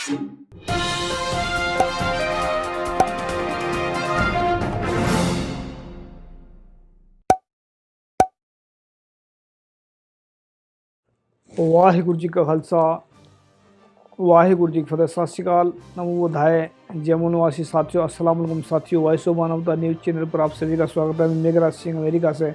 ਵਾਹਿਗੁਰੂ ਜੀ ਕਾ ਖਾਲਸਾ ਵਾਹਿਗੁਰੂ ਜੀ ਕੀ ਫਤਿਹ। ਸਤਿ ਸ਼੍ਰੀ अकाल, नमो बुद्धाय। जम्मू निवासी साथियों, अस्सलाम वालेकुम साथियों। वॉइस ऑफ मानवता न्यूज़ चैनल पर आप सभी का स्वागत है। मैं मेघराज सिंह अमेरिका से।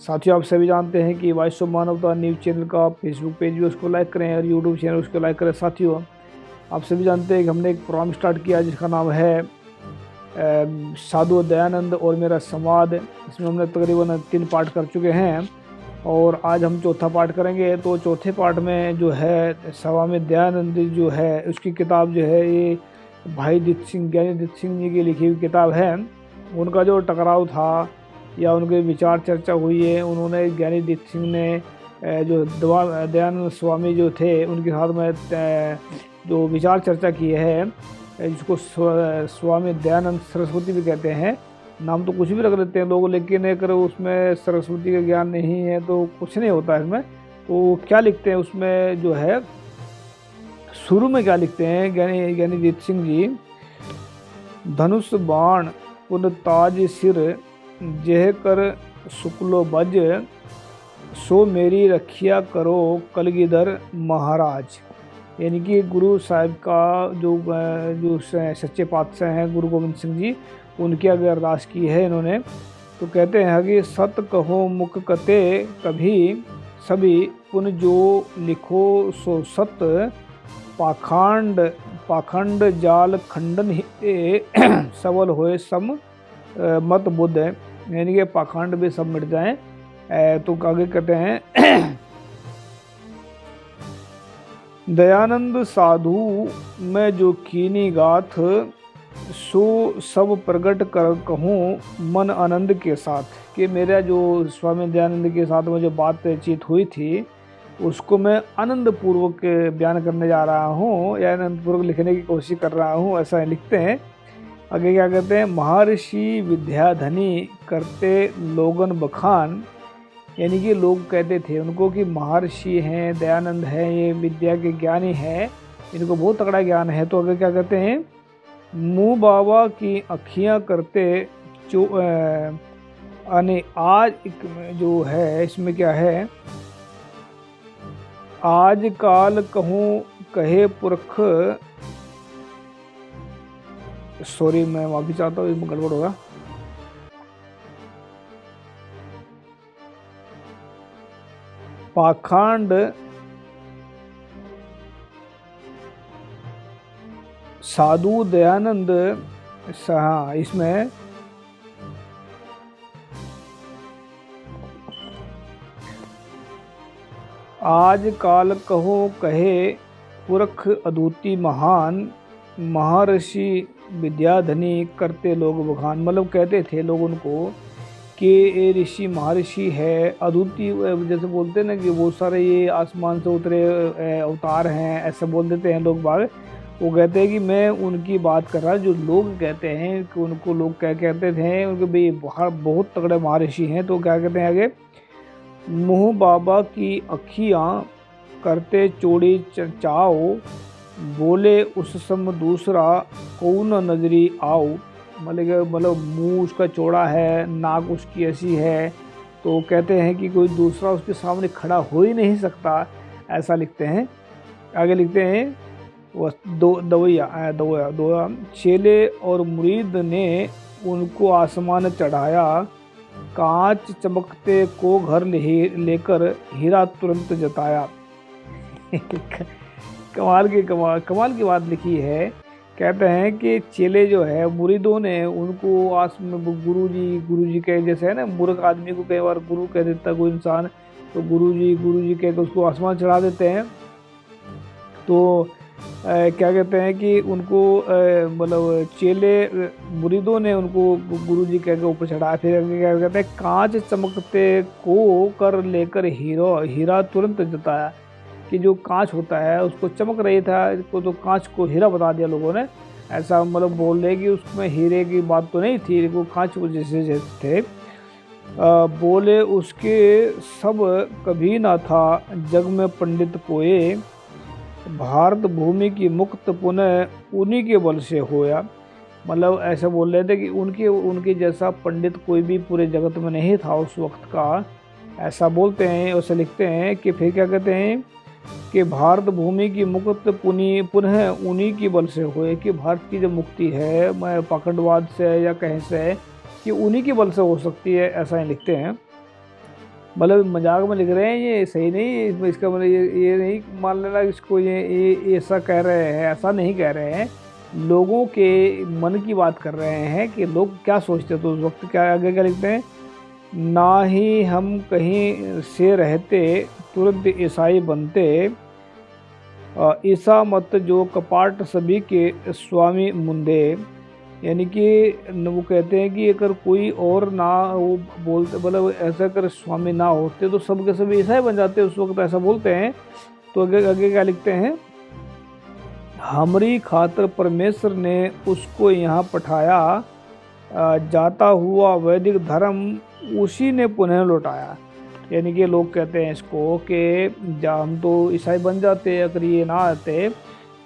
साथियों, आप सभी जानते हैं कि वॉइस ऑफ मानवता न्यूज़ चैनल का फेसबुक पेज भी उसको लाइक करें और यूट्यूब चैनल उसको लाइक करें। साथियों, आप सभी जानते हैं कि हमने एक प्रोग्राम स्टार्ट किया जिसका नाम है साधु दयानंद और मेरा संवाद। इसमें हमने तकरीबन 3 पार्ट कर चुके हैं और आज हम चौथा पार्ट करेंगे। तो चौथे पार्ट में जो है स्वामी दयानंद जो है उसकी किताब जो है ये भाई दीप सिंह, ज्ञानी दीप सिंह जी की लिखी हुई किताब है। उनका जो टकराव था या उनके विचार चर्चा हुई है, उन्होंने ज्ञानी दीप सिंह ने जो दयानंद स्वामी जो थे उनके साथ में जो विचार चर्चा की है, जिसको स्वामी दयानंद सरस्वती भी कहते हैं। नाम तो कुछ भी रख लेते हैं लोग, लेकिन अगर उसमें सरस्वती का ज्ञान नहीं है तो कुछ नहीं होता है इसमें। तो क्या लिखते हैं उसमें जो है, शुरू में क्या लिखते हैं ज्ञानी दीप सिंह जी, धनुष बाण पुन ताज सिर जेह कर शुक्लो बज, सो मेरी रखिया करो कलगीधर महाराज। यानी कि गुरु साहिब का जो सच्चे पातशाह हैं गुरु गोविंद सिंह जी, उनकी अगर अरदास की है इन्होंने। तो कहते हैं कि सत कहो मुख कते कभी सभी, पुन जो लिखो सो सत, पाखंड जाल खंडन ही सबल होए सम मत बुद्ध। यानी कि पाखंड भी सब मिट जाएं। तो आगे कहते हैं दयानंद साधु में जो कीनी गाथ, सो सब प्रकट कर कहूँ मन आनंद के साथ। कि मेरा जो स्वामी दयानंद के साथ में जो बातचीत हुई थी उसको मैं आनंद पूर्वक बयान करने जा रहा हूँ या आनंद पूर्वक लिखने की कोशिश कर रहा हूँ, ऐसा लिखते हैं। आगे क्या कहते हैं, महर्षि विद्याधनी करते लोगन बखान। यानी कि लोग कहते थे उनको कि महर्षि हैं, दयानंद हैं, ये विद्या के ज्ञानी हैं, इनको बहुत तगड़ा ज्ञान है। तो आगे क्या कहते हैं, मुँह बाबा की अखियाँ करते जो आज जो है इसमें क्या है, आज काल कहूँ कहे पुरख, सॉरी मैं माफी चाहता हूँ, इसमें गड़बड़ होगा। पाखंड साधु दयानंद, हाँ इसमें आज काल कहो कहे पुरख अद्वितीय महान, महर्षि विद्याधनी करते लोग बखान। मतलब कहते थे लोग उनको कि ये ऋषि महर्षि है, अद्वितीय, जैसे बोलते हैं ना कि बहुत सारे ये आसमान से उतरे अवतार हैं, ऐसे बोल देते हैं लोग बाग। वो कहते हैं कि मैं उनकी बात कर रहा, जो लोग कहते हैं कि उनको लोग क्या कहते थे, उनके भाई बहुत तगड़े महर्षि हैं। तो क्या कहते हैं आगे, मुँह बाबा की अखियाँ करते चौड़ी चाओ, बोले उस सम दूसरा कौन नजरी आओ। मतलब मुंह उसका चौड़ा है, नाक उसकी ऐसी है, तो कहते हैं कि कोई दूसरा उसके सामने खड़ा हो ही नहीं सकता, ऐसा लिखते हैं। आगे लिखते हैं वो दवैया चेले और मुरीद ने उनको आसमान चढ़ाया, कांच चमकते को घर लेकर हीरा तुरंत जताया। कमाल की बात लिखी है। कहते हैं कि चेले जो है मुरीदों ने उनको गुरु जी के, जैसे है ना मूर्ख आदमी को कई बार गुरु कह देता कोई इंसान, तो गुरु जी कह के उसको आसमान चढ़ा देते हैं। तो क्या कहते हैं कि उनको मतलब चेले मुरीदों ने उनको गुरु जी कह के ऊपर चढ़ाया। फिर क्या कहते हैं, कांच चमकते को कर लेकर हीरा तुरंत जताया। कि जो कांच होता है उसको चमक रही था, इसको तो कांच को हीरा बता दिया लोगों ने, ऐसा मतलब बोल रहे कि उसमें हीरे की बात तो नहीं थी, वो कांच को जैसे थे। बोले उसके सब कभी ना था जग में पंडित कोई, भारत भूमि की मुक्त पुनः उन्हीं के बल से होया। मतलब ऐसा बोल रहे थे कि उनके उनके जैसा पंडित कोई भी पूरे जगत में नहीं था उस वक्त का, ऐसा बोलते हैं। उसे लिखते हैं कि फिर क्या कहते हैं कि भारत भूमि की मुक्त पुनः उन्हीं की बल से हुए, कि भारत की जो मुक्ति है मैं पाखंडवाद से या कहीं से, कि उन्हीं की बल से हो सकती है, ऐसा ही लिखते हैं। मतलब मजाक में लिख रहे हैं, ये सही नहीं, इसका मतलब ये नहीं मान लेना इसको, ये ऐसा कह रहे हैं, ऐसा नहीं कह रहे हैं। लोगों के मन की बात कर रहे हैं कि लोग क्या सोचते थे उस वक्त। क्या आगे क्या लिखते हैं, ना ही हम कहीं से रहते तुरंत ईसाई बनते, ईसा मत जो कपाट सभी के स्वामी मुंदे। यानी कि वो कहते हैं कि अगर कोई और ना वो बोलते, मतलब ऐसा अगर स्वामी ना होते तो सब के सभी ईसाई बन जाते उस वक्त, ऐसा बोलते हैं। तो आगे आगे क्या लिखते हैं, हमारी खातर परमेश्वर ने उसको यहाँ पठाया, जाता हुआ वैदिक धर्म उसी ने पुनः लौटाया। यानी कि लोग कहते हैं इसको कि हम तो ईसाई बन जाते अगर ये ना आते।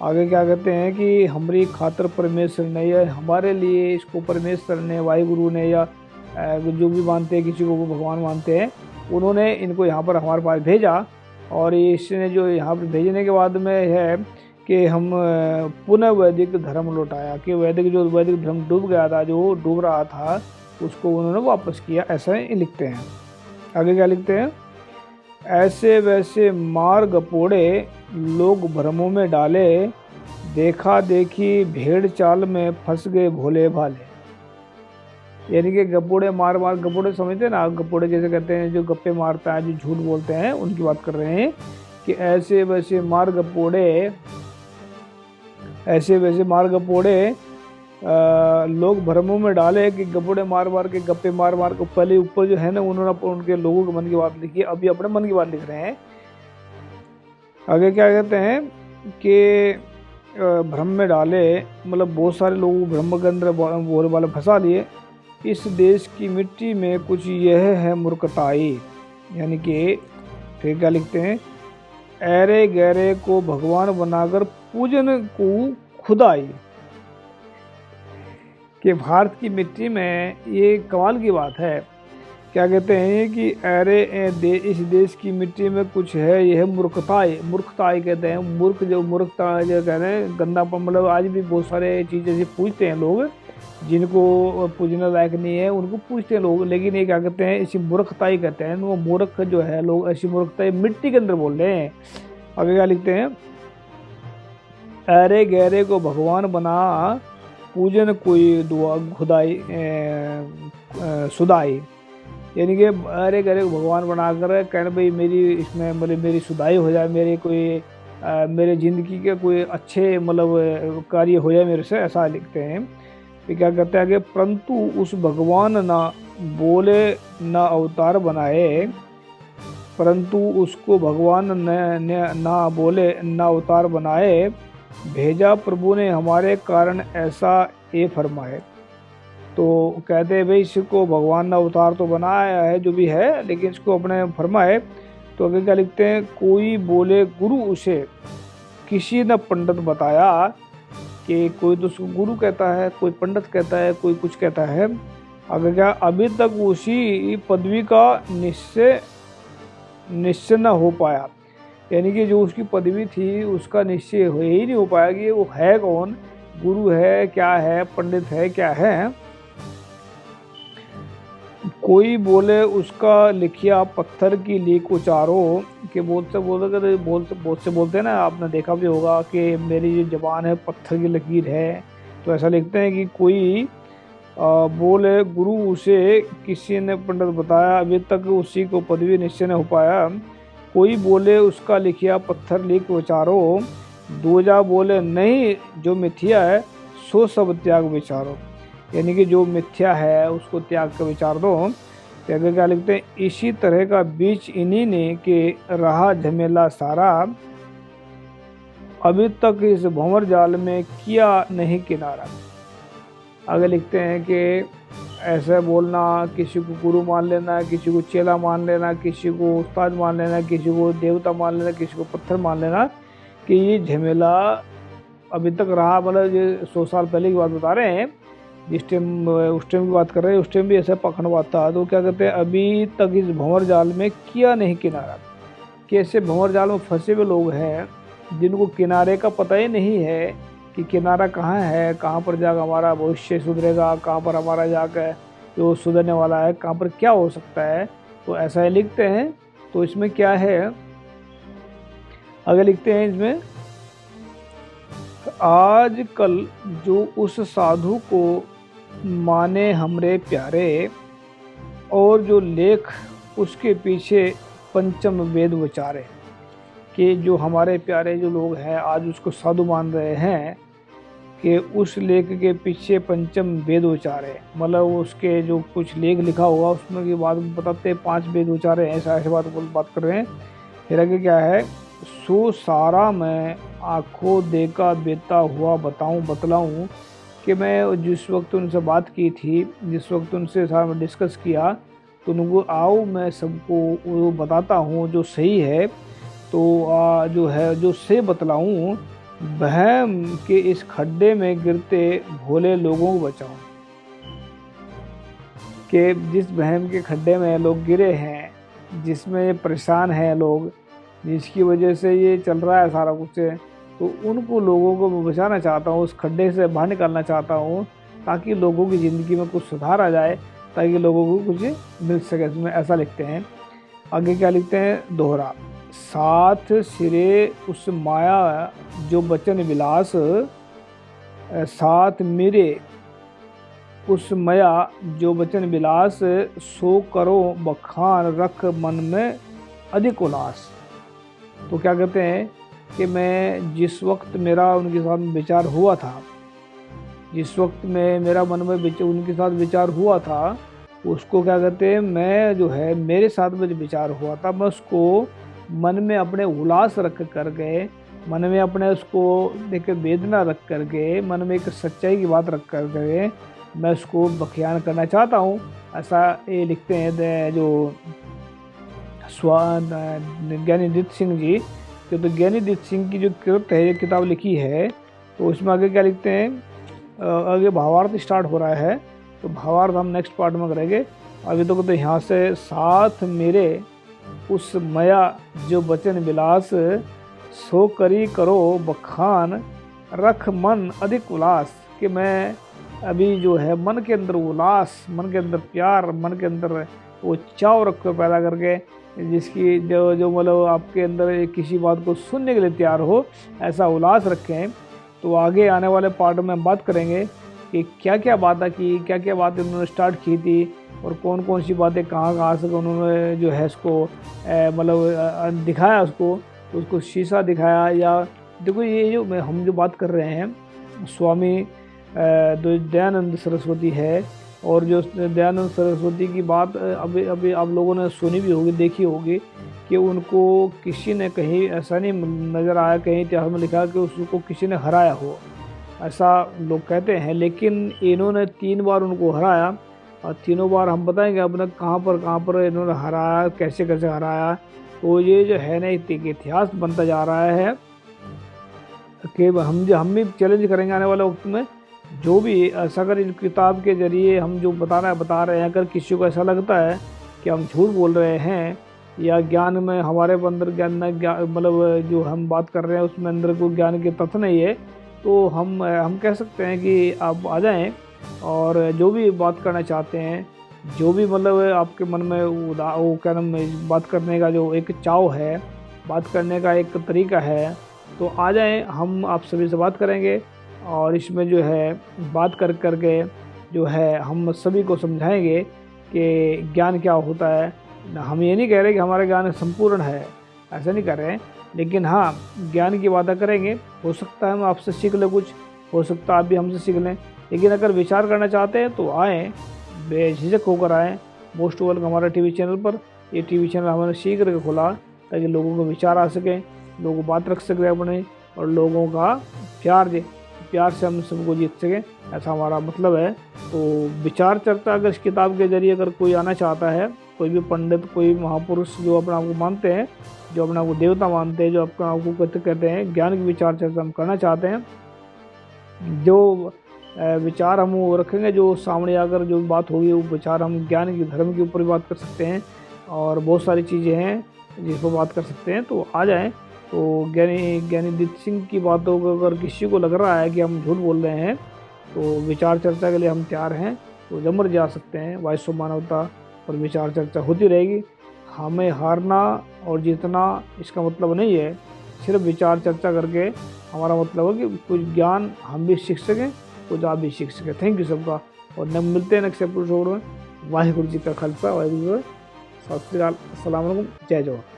आगे क्या कहते हैं कि हमारी खातर परमेश्वर ने, या हमारे लिए इसको परमेश्वर ने, वाहिगुरु ने, या जो भी मानते हैं किसी को वो भगवान मानते हैं, उन्होंने इनको यहाँ पर हमारे पास भेजा। और इसने जो यहाँ पर भेजने के बाद में है कि हम पुनः वैदिक धर्म लौटाया, कि वैदिक धर्म डूब गया था, जो डूब रहा था, उसको उन्होंने वापस किया, ऐसा ही लिखते हैं। आगे क्या लिखते हैं, ऐसे वैसे मार गपोड़े लोग भ्रमों में डाले, देखा देखी भेड़ चाल में फंस गए भोले भाले। यानी कि गपोड़े मार, गपोड़े समझते हैं ना, गपोड़े जैसे कहते हैं जो गप्पे मारता है, जो झूठ बोलते हैं, उनकी बात कर रहे हैं कि ऐसे वैसे मार गपोड़े लोग भ्रमों में डाले, कि गपोड़े मार मार के, गप्पे मार मार के, पहले ऊपर जो है ना उन्होंने उनके लोगों के मन की बात लिखी, अभी अपने मन की बात लिख रहे हैं। आगे क्या कहते हैं कि भ्रम में डाले, मतलब बहुत सारे लोगों को भ्रम के अंदर भोले वाले फंसा लिए। इस देश की मिट्टी में कुछ यह है मूर्खताई। यानी कि फिर क्या लिखते हैं, ऐरे गहरे को भगवान बनाकर पूजन को खुदाई। कि भारत की मिट्टी में ये कमाल की बात है। क्या कहते हैं कि इस देश की मिट्टी में कुछ है, यह मूर्खताई कहते हैं। मूर्खता जो कहते हैं गंदा, मतलब आज भी बहुत सारे चीज़ ऐसे पूछते हैं लोग जिनको पूजने लायक नहीं है, उनको पूछते हैं लोग, लेकिन ये क्या कहते हैं, इसी मूर्खताई कहते हैं। वो मूर्ख जो है लोग, ऐसी मूर्खताई मिट्टी के अंदर बोल रहे हैं। आगे क्या लिखते हैं, ऐरे गहरे को भगवान बना पूजन कोई दुआ खुदाई सुदाई। यानी कि अरे गहरे को भगवान बनाकर कहना भाई मेरी इसमें, मतलब मेरी सुदाई हो जाए, मेरे ज़िंदगी के कोई अच्छे मतलब कार्य हो जाए मेरे से, ऐसा लिखते हैं। फिर क्या कहते हैं कि परंतु उस भगवान ना बोले ना अवतार बनाए, परंतु उसको भगवान ने ना बोले ना अवतार बनाए, भेजा प्रभु ने हमारे कारण ऐसा ये फरमाए। तो कहते हैं भाई इसको भगवान ने अवतार तो बनाया है जो भी है, लेकिन इसको अपने फरमाए। तो आगे क्या लिखते हैं, कोई बोले गुरु उसे किसी ने पंडित बताया। कि कोई तो उसको गुरु कहता है, कोई पंडित कहता है, कोई कुछ कहता है। अगर क्या अभी तक उसी पदवी का निश्चय न हो पाया। यानी कि जो उसकी पदवी थी उसका निश्चय हो ही नहीं हो पाया कि वो है कौन, गुरु है क्या है, पंडित है क्या है। कोई बोले उसका लिखिया पत्थर की लीक उचारो। कि बहुत से बोलते हैं ना, आपने देखा भी होगा कि मेरी जो जबान है पत्थर की लकीर है। तो ऐसा लिखते हैं कि कोई बोले गुरु उसे किसी ने पंडित बताया, अभी तक उसी को पदवी निश्चय न हो पाया। कोई बोले उसका लिखिया पत्थर लीक उचारो, दूजा बोले नहीं जो मिथ्या है सो सब त्याग विचारो। यानी कि जो मिथ्या है उसको त्याग कर विचार दो। आगे क्या लिखते हैं, इसी तरह का बीच इन्हीं ने कि रहा झमेला सारा, अभी तक इस भंवर जाल में किया नहीं किनारा। आगे लिखते हैं कि ऐसे बोलना, किसी को गुरु मान लेना, किसी को चेला मान लेना, किसी को उस्ताद मान लेना, किसी को देवता मान लेना, किसी को पत्थर मान लेना, कि ये झमेला अभी तक रहा, मतलब ये 100 साल पहले की बात बता रहे हैं, जिस टाइम उस टाइम की बात कर रहे हैं, उस टाइम भी ऐसा पखंडवाद था। तो क्या कहते हैं, अभी तक इस भंवर जाल में किया नहीं किनारा। कैसे भंवर जाल में फंसे हुए लोग हैं जिनको किनारे का पता ही नहीं है कि किनारा कहाँ है, कहाँ पर जाकर हमारा भविष्य सुधरेगा, कहाँ पर हमारा जाकर जो सुधरने वाला है, कहाँ पर क्या हो सकता है। तो ऐसा ही लिखते हैं। तो इसमें क्या है, आगे लिखते हैं इसमें, आजकल जो उस साधु को माने हमरे प्यारे, और जो लेख उसके पीछे पंचम वेद विचारे। कि जो हमारे प्यारे जो लोग हैं आज उसको साधु मान रहे हैं कि उस लेख के पीछे पंचम वेद उच्चारे, मतलब उसके जो कुछ लेख लिखा हुआ उसमें की बात बताते 5 वेद उच्चारे हैं, ऐसे बात कर रहे हैं। फिर आगे क्या है, सो सारा मैं आंखों देखा बेता हुआ बतलाऊं। कि मैं जिस वक्त उनसे बात की थी, जिस वक्त उनसे सारा डिस्कस किया, तो उनको आओ मैं सबको वो बताता हूँ जो सही है। तो जो है जो से बतलाऊं, बहम के इस खड्डे में गिरते भोले लोगों को बचाऊं। कि जिस बहम के खड्डे में लोग गिरे हैं, जिसमें ये परेशान हैं लोग, जिसकी वजह से ये चल रहा है सारा कुछ, तो उनको लोगों को मैं बचाना चाहता हूँ, उस खड्डे से बाहर निकालना चाहता हूँ, ताकि लोगों की ज़िंदगी में कुछ सुधार आ जाए, ताकि लोगों को कुछ मिल सके। इसमें ऐसा लिखते हैं। आगे क्या लिखते हैं, दोहरा, साथ सिरे उस माया जो बचन विलास, साथ मेरे उस माया जो बचन विलास, सो करो बखान रख मन में अधिक उल्लास। तो क्या कहते हैं कि मैं जिस वक्त मेरा उनके साथ विचार हुआ था, जिस वक्त में मेरा मन में उनके साथ विचार हुआ था, उसको क्या कहते हैं, मैं जो है मेरे साथ में जो विचार हुआ था, मैं उसको मन में अपने उल्लास रख कर के, मन में अपने उसको एक वेदना रख कर के, मन में एक सच्चाई की बात रख कर के मैं उसको बख्यान करना चाहता हूँ। ऐसा ये लिखते हैं जो ज्ञानी दीत सिंह जी। तो ज्ञानी दीत सिंह की जो कृत है, ये किताब लिखी है, तो उसमें आगे क्या लिखते हैं, आगे भावार्थ स्टार्ट हो रहा है। तो भावार्थ हम नेक्स्ट पार्ट में करेंगे। अभी तो कहते यहाँ से, साथ मेरे उस मया जो बचन विलास, सो करी करो बखान रख मन अधिक उल्लास। कि मैं अभी जो है मन के अंदर उल्लास, मन के अंदर प्यार, मन के अंदर वो चाव रख कर पैदा करके, जिसकी जो मतलब आपके अंदर किसी बात को सुनने के लिए तैयार हो, ऐसा उल्लास रखें। तो आगे आने वाले पार्ट में हम बात करेंगे कि क्या क्या बातें की, क्या क्या बातें उन्होंने स्टार्ट की थी, और कौन कौन सी बातें कहाँ से उन्होंने जो है इसको मतलब दिखाया, उसको शीशा दिखाया। या देखो ये जो हम जो बात कर रहे हैं, स्वामी दयानंद सरस्वती है, और जो दयानंद सरस्वती की बात अभी आप लोगों ने सुनी भी होगी, देखी होगी, कि उनको किसी ने कहीं ऐसा नहीं नज़र आया, कहीं इतिहास में लिखा कि उसको किसी ने हराया हो, ऐसा लोग कहते हैं। लेकिन इन्होंने 3 बार उनको हराया, और तीनों बार हम बताएंगे अपने कहाँ पर इन्होंने हराया, कैसे कैसे हराया। तो ये जो है ना एक इतिहास बनता जा रहा है कि हम भी चैलेंज करेंगे आने वाले वक्त में। जो भी ऐसा अगर इन किताब के जरिए हम जो बता रहे हैं, अगर किसी को ऐसा लगता है कि हम झूठ बोल रहे हैं, या ज्ञान में हमारे अंदर ज्ञान मतलब जो हम बात कर रहे हैं उसमें अंदर कोई ज्ञान के तत्व नहीं है, तो हम कह सकते हैं कि आप आ जाएं, और जो भी बात करना चाहते हैं, जो भी मतलब आपके मन में वो क्या नाम बात करने का जो एक चाव है, बात करने का एक तरीका है, तो आ जाएं, हम आप सभी से बात करेंगे। और इसमें जो है बात करके जो है हम सभी को समझाएंगे कि ज्ञान क्या होता है। हम ये नहीं कह रहे कि हमारा ज्ञान संपूर्ण है, ऐसा नहीं कर रहे हैं, लेकिन हाँ ज्ञान की बातें करेंगे। हो सकता है हम आपसे सीख लें, कुछ हो सकता है आप भी हमसे सीख लें। लेकिन अगर विचार करना चाहते हैं तो आएँ, बेझिझक होकर आएँ। मोस्ट वेलकम हमारा टीवी चैनल पर। ये टीवी चैनल हमने सीख करके खोला ताकि लोगों को विचार आ सकें, लोग बात रख सकें अपने, और लोगों का प्यार से हम सबको जीत सकें, ऐसा हमारा मतलब है। तो विचार चर्चा अगर इस किताब के जरिए अगर कोई आना चाहता है कोई भी पंडित, कोई महापुरुष जो अपने आप को मानते हैं, जो अपने आप को देवता मानते हैं, जो अपने आप को कहते हैं ज्ञान की विचार चर्चा हम करना चाहते हैं, जो विचार हम वो रखेंगे, जो सामने आकर जो बात होगी वो विचार हम ज्ञान की, धर्म के ऊपर भी बात कर सकते हैं और बहुत सारी चीज़ें हैं जिस पर बात कर सकते हैं। तो आ जाएं। तो ज्ञानी दीप्त सिंह की बातों को अगर किसी को लग रहा है कि हम झूठ बोल रहे हैं तो विचार चर्चा के लिए हम तैयार हैं। तो जमर जा सकते हैं, वॉइस ऑफ मानवता पर विचार चर्चा होती रहेगी। हमें हारना और जीतना इसका मतलब नहीं है, सिर्फ विचार चर्चा करके हमारा मतलब है कि कुछ ज्ञान हम भी सीख सकें, कुछ आप भी सीख सकें। थैंक यू सबका, और मिलते हैं नेक्स्ट एपिसोड में। वाहिगुरु जी का खालसा, वाहिगुरु जी का सत श्री अकाल, अस्सलाम वालेकुम, जय जवाहर।